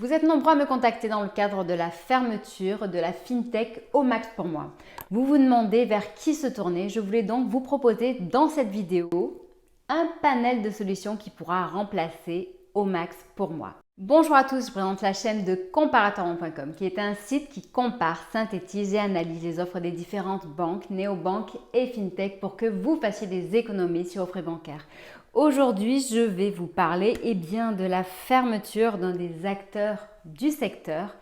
Vous êtes nombreux à me contacter dans le cadre de la fermeture de la FinTech au max pour moi. Vous vous demandez vers qui se tourner. Je voulais donc vous proposer dans cette vidéo un panel de solutions qui pourra remplacer au max pour moi. Bonjour à tous, je présente la chaîne de comparateur.com qui est un site qui compare, synthétise et analyse les offres des différentes banques, néobanques et FinTech pour que vous fassiez des économies sur vos frais bancaires. Aujourd'hui, je vais vous parler de la fermeture d'un des acteurs du secteur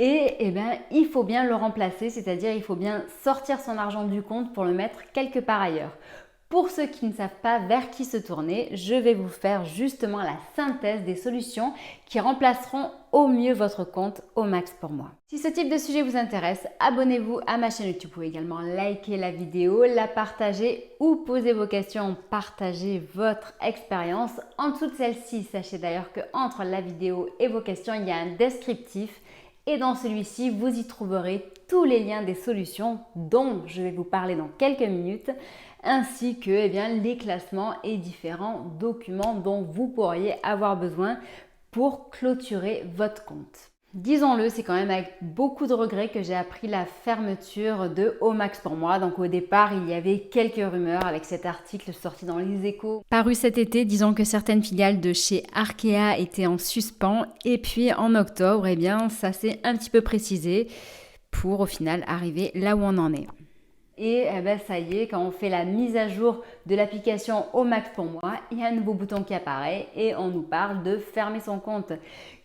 et il faut bien le remplacer, c'est-à-dire il faut bien sortir son argent du compte pour le mettre quelque part ailleurs. Pour ceux qui ne savent pas vers qui se tourner, je vais vous faire justement la synthèse des solutions qui remplaceront au mieux votre compte au max pour moi. Si ce type de sujet vous intéresse, abonnez-vous à ma chaîne YouTube. Vous pouvez également liker la vidéo, la partager ou poser vos questions, partager votre expérience. En dessous de celle-ci, sachez d'ailleurs qu'entre la vidéo et vos questions, il y a un descriptif. Et dans celui-ci, vous y trouverez tous les liens des solutions dont je vais vous parler dans quelques minutes, ainsi que les classements et différents documents dont vous pourriez avoir besoin pour clôturer votre compte. Disons-le, c'est quand même avec beaucoup de regrets que j'ai appris la fermeture de au max pour moi. Donc au départ, il y avait quelques rumeurs avec cet article sorti dans Les Échos. Paru cet été, disant que certaines filiales de chez Arkea étaient en suspens. Et puis en octobre, ça s'est un petit peu précisé pour au final arriver là où on en est. Et ça y est, quand on fait la mise à jour de l'application au max pour moi, il y a un nouveau bouton qui apparaît et on nous parle de fermer son compte.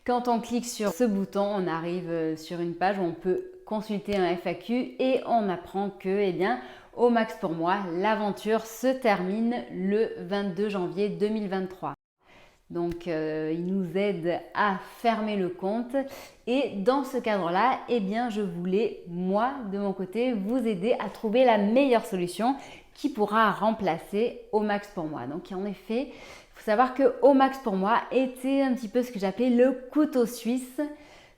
Quand on clique sur ce bouton, on arrive sur une page où on peut consulter un FAQ et on apprend que au max pour moi, l'aventure se termine le 22 janvier 2023. Donc, il nous aide à fermer le compte et dans ce cadre-là, je voulais, moi, de mon côté, vous aider à trouver la meilleure solution qui pourra remplacer au max pour moi. Donc, en effet, il faut savoir que au max pour moi était un petit peu ce que j'appelais le couteau suisse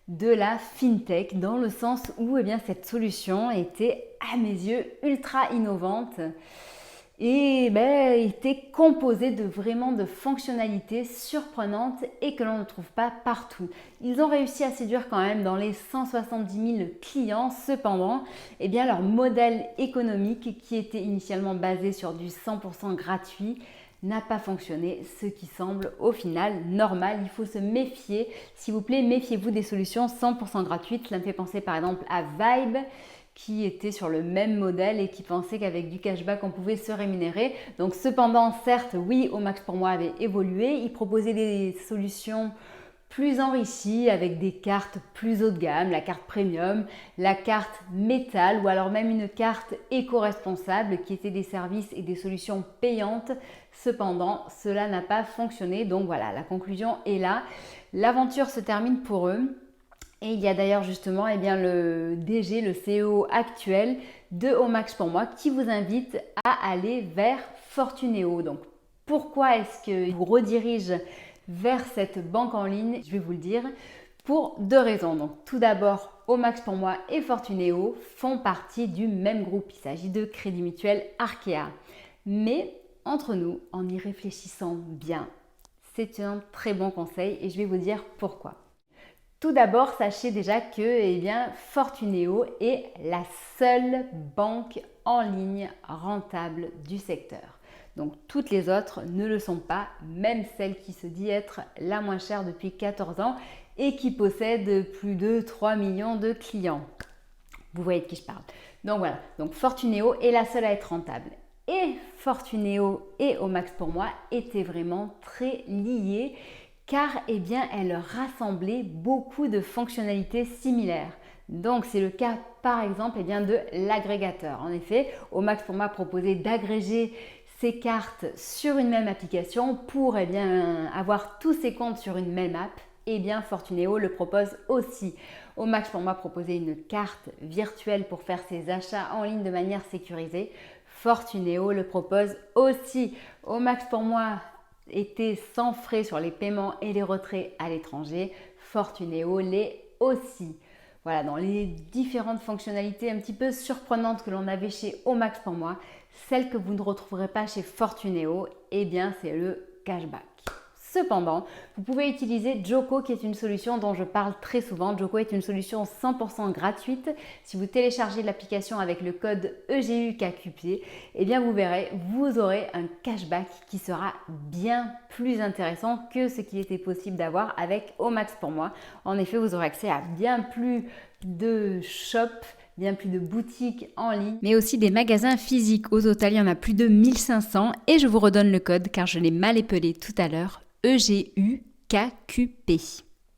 de la FinTech dans le sens où cette solution était, à mes yeux, ultra innovante. Et était composé de vraiment de fonctionnalités surprenantes et que l'on ne trouve pas partout. Ils ont réussi à séduire quand même dans les 170 000 clients. Cependant, leur modèle économique qui était initialement basé sur du 100% gratuit n'a pas fonctionné, ce qui semble au final normal. Il faut se méfier. S'il vous plaît, méfiez-vous des solutions 100% gratuites. Cela me fait penser par exemple à Vibe, qui était sur le même modèle et qui pensait qu'avec du cashback, on pouvait se rémunérer. Donc cependant, certes, oui, au max pour moi avait évolué. Il proposait des solutions plus enrichies avec des cartes plus haut de gamme, la carte premium, la carte métal ou alors même une carte éco-responsable qui était des services et des solutions payantes. Cependant, cela n'a pas fonctionné. Donc voilà, la conclusion est là. L'aventure se termine pour eux. Et il y a d'ailleurs justement le DG, le CEO actuel de au max pour moi qui vous invite à aller vers Fortuneo. Donc pourquoi est-ce qu'il vous redirige vers cette banque en ligne? Je vais vous le dire pour deux raisons. Donc tout d'abord, au max pour moi et Fortuneo font partie du même groupe. Il s'agit de Crédit Mutuel Arkea. Mais entre nous, en y réfléchissant bien, c'est un très bon conseil et je vais vous dire pourquoi. Tout d'abord, sachez déjà que Fortuneo est la seule banque en ligne rentable du secteur. Donc toutes les autres ne le sont pas, même celle qui se dit être la moins chère depuis 14 ans et qui possède plus de 3 millions de clients. Vous voyez de qui je parle. Donc voilà, donc Fortuneo est la seule à être rentable. Et Fortuneo et au max pour moi étaient vraiment très liés car elle rassemblait beaucoup de fonctionnalités similaires. Donc c'est le cas par exemple de l'agrégateur. En effet, au max pour moi proposait d'agréger ses cartes sur une même application pour avoir tous ses comptes sur une même app. Fortuneo le propose aussi. Au max pour moi proposait une carte virtuelle pour faire ses achats en ligne de manière sécurisée. Fortuneo le propose aussi. Au max pour moi était sans frais sur les paiements et les retraits à l'étranger. Fortuneo l'est aussi. Voilà, dans les différentes fonctionnalités un petit peu surprenantes que l'on avait chez au max pour moi, celle que vous ne retrouverez pas chez Fortuneo, c'est le cashback. Cependant, vous pouvez utiliser Joko qui est une solution dont je parle très souvent. Joko est une solution 100% gratuite. Si vous téléchargez l'application avec le code EGUKQP, eh bien vous verrez, vous aurez un cashback qui sera bien plus intéressant que ce qu'il était possible d'avoir avec Omax pour moi. En effet, vous aurez accès à bien plus de shops, bien plus de boutiques en ligne, mais aussi des magasins physiques. Au total, il y en a plus de 1500 et je vous redonne le code car je l'ai mal épelé tout à l'heure, EGUKQP.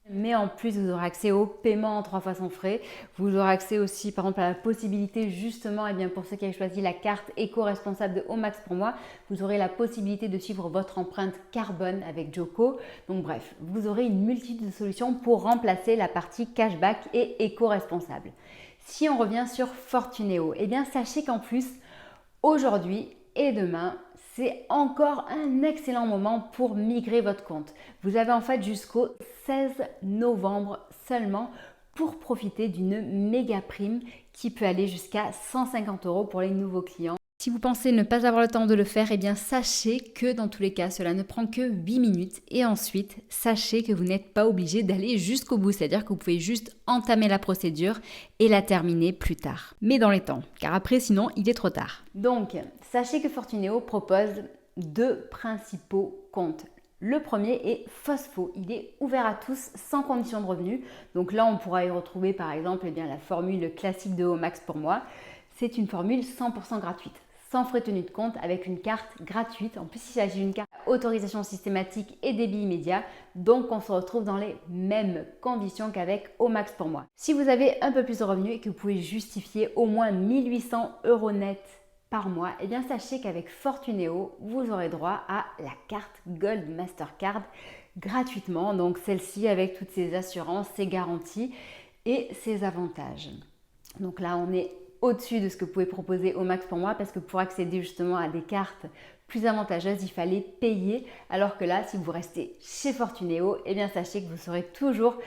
Mais en plus, vous aurez accès au paiement en 3 fois sans frais. Vous aurez accès aussi, par exemple, à la possibilité, justement, et bien pour ceux qui avaient choisi la carte éco-responsable de Omax pour moi, vous aurez la possibilité de suivre votre empreinte carbone avec Joko. Donc bref, vous aurez une multitude de solutions pour remplacer la partie cashback et éco-responsable. Si on revient sur Fortuneo, eh bien sachez qu'en plus, aujourd'hui et demain, c'est encore un excellent moment pour migrer votre compte. Vous avez en fait jusqu'au 16 novembre seulement pour profiter d'une méga prime qui peut aller jusqu'à 150 € pour les nouveaux clients. Si vous pensez ne pas avoir le temps de le faire, eh bien sachez que dans tous les cas, cela ne prend que 8 minutes. Et ensuite, sachez que vous n'êtes pas obligé d'aller jusqu'au bout. C'est-à-dire que vous pouvez juste entamer la procédure et la terminer plus tard. Mais dans les temps, car après sinon, il est trop tard. Donc, sachez que Fortuneo propose 2 principaux comptes. Le premier est Fosfo, il est ouvert à tous sans condition de revenu. Donc là, on pourra y retrouver par exemple la formule classique de Omax pour moi. C'est une formule 100% gratuite, sans frais tenus de compte, avec une carte gratuite. En plus, il s'agit d'une carte à autorisation systématique et débit immédiat. Donc, on se retrouve dans les mêmes conditions qu'avec Omax pour moi. Si vous avez un peu plus de revenus et que vous pouvez justifier au moins 1800 € net par mois, eh bien sachez qu'avec Fortuneo, vous aurez droit à la carte Gold Mastercard gratuitement. Donc celle-ci avec toutes ses assurances, ses garanties et ses avantages. Donc là, on est au-dessus de ce que vous pouvez proposer Omax pour moi parce que pour accéder justement à des cartes plus avantageuses, il fallait payer. Alors que là, si vous restez chez Fortuneo, eh bien sachez que vous serez toujours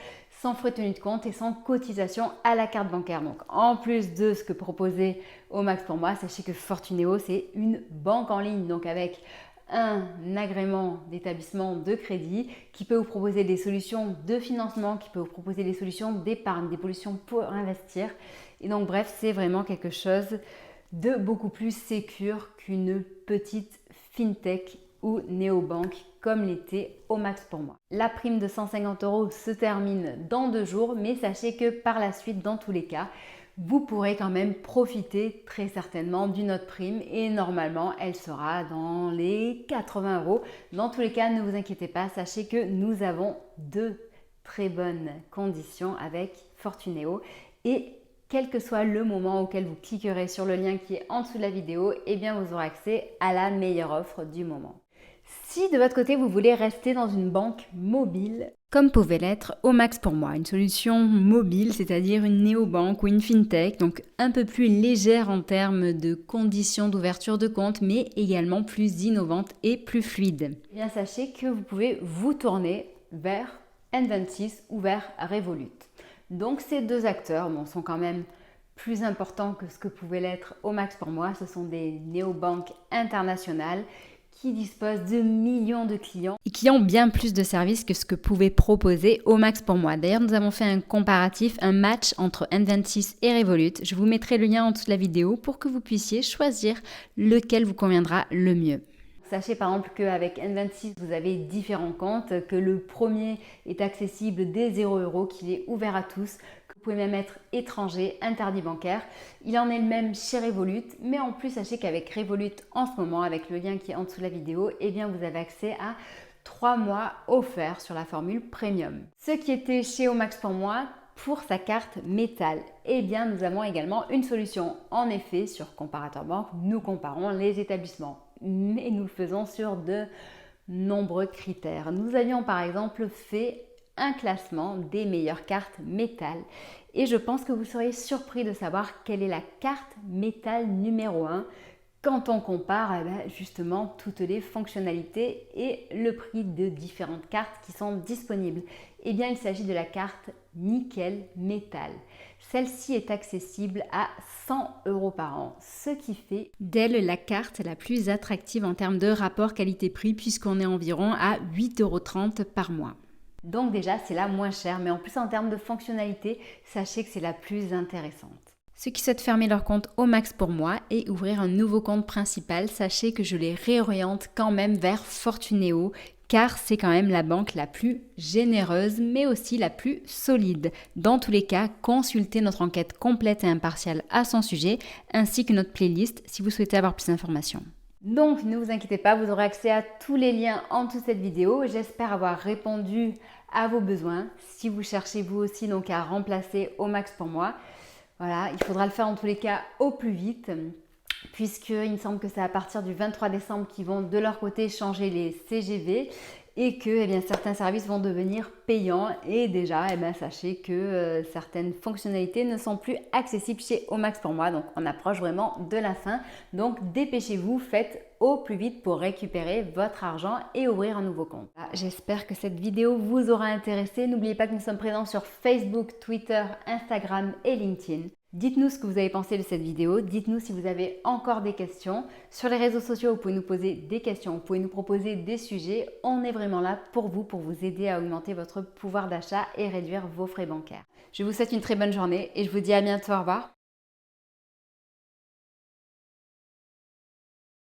sans frais tenus de compte et sans cotisation à la carte bancaire. Donc en plus de ce que proposait Omax pour moi, sachez que Fortuneo, c'est une banque en ligne. Donc avec un agrément d'établissement de crédit qui peut vous proposer des solutions de financement, qui peut vous proposer des solutions d'épargne, des solutions pour investir. Et donc bref, c'est vraiment quelque chose de beaucoup plus sécure qu'une petite fintech ou néobanque comme l'était Omax pour moi. La prime de 150 € se termine dans 2 jours, mais sachez que par la suite, dans tous les cas, vous pourrez quand même profiter très certainement d'une autre prime et normalement elle sera dans les 80 €. Dans tous les cas, ne vous inquiétez pas, sachez que nous avons 2 très bonnes conditions avec Fortuneo et quel que soit le moment auquel vous cliquerez sur le lien qui est en dessous de la vidéo, eh bien vous aurez accès à la meilleure offre du moment. Si de votre côté vous voulez rester dans une banque mobile, comme pouvait l'être Omax pour moi, une solution mobile, c'est-à-dire une néobanque ou une fintech, donc un peu plus légère en termes de conditions d'ouverture de compte, mais également plus innovante et plus fluide. Eh bien sachez que vous pouvez vous tourner vers N26 ou vers Revolut. Donc ces 2 acteurs sont quand même plus importants que ce que pouvait l'être Omax pour moi. Ce sont des néobanques internationales qui disposent de millions de clients et qui ont bien plus de services que ce que pouvait proposer Omax pour moi. D'ailleurs, nous avons fait un comparatif, un match entre N26 et Revolut. Je vous mettrai le lien en dessous de la vidéo pour que vous puissiez choisir lequel vous conviendra le mieux. Sachez par exemple qu'avec N26, vous avez différents comptes, que le premier est accessible dès 0 €, qu'il est ouvert à tous, que vous pouvez même être étranger, interdit bancaire. Il en est le même chez Revolut, mais en plus, sachez qu'avec Revolut en ce moment, avec le lien qui est en dessous de la vidéo, eh bien vous avez accès à 3 mois offerts sur la formule Premium. Ce qui était chez Omax pour moi, pour sa carte métal, eh bien nous avons également une solution. En effet, sur Comparateur Banque, nous comparons les établissements, mais nous le faisons sur de nombreux critères. Nous avions par exemple fait un classement des meilleures cartes métal et je pense que vous serez surpris de savoir quelle est la carte métal numéro 1 quand on compare justement toutes les fonctionnalités et le prix de différentes cartes qui sont disponibles. Eh bien, il s'agit de la carte nickel métal. Celle-ci est accessible à 100 € par an, ce qui fait d'elle la carte la plus attractive en termes de rapport qualité-prix puisqu'on est environ à 8,30 € par mois. Donc déjà, c'est la moins chère, mais en plus en termes de fonctionnalité, sachez que c'est la plus intéressante. Ceux qui souhaitent fermer leur compte au max pour moi et ouvrir un nouveau compte principal, sachez que je les réoriente quand même vers Fortunéo, car c'est quand même la banque la plus généreuse, mais aussi la plus solide. Dans tous les cas, consultez notre enquête complète et impartiale à son sujet, ainsi que notre playlist si vous souhaitez avoir plus d'informations. Donc ne vous inquiétez pas, vous aurez accès à tous les liens en dessous de cette vidéo. J'espère avoir répondu à vos besoins. Si vous cherchez vous aussi donc à remplacer au max pour moi, voilà, il faudra le faire en tous les cas au plus vite, puisqu'il me semble que c'est à partir du 23 décembre qu'ils vont de leur côté changer les CGV et que certains services vont devenir payants. Et déjà, sachez que certaines fonctionnalités ne sont plus accessibles chez Omax pour moi. Donc, on approche vraiment de la fin. Donc, dépêchez-vous, faites au plus vite pour récupérer votre argent et ouvrir un nouveau compte. J'espère que cette vidéo vous aura intéressé. N'oubliez pas que nous sommes présents sur Facebook, Twitter, Instagram et LinkedIn. Dites-nous ce que vous avez pensé de cette vidéo, dites-nous si vous avez encore des questions. Sur les réseaux sociaux, vous pouvez nous poser des questions, vous pouvez nous proposer des sujets. On est vraiment là pour vous aider à augmenter votre pouvoir d'achat et réduire vos frais bancaires. Je vous souhaite une très bonne journée et je vous dis à bientôt, au revoir.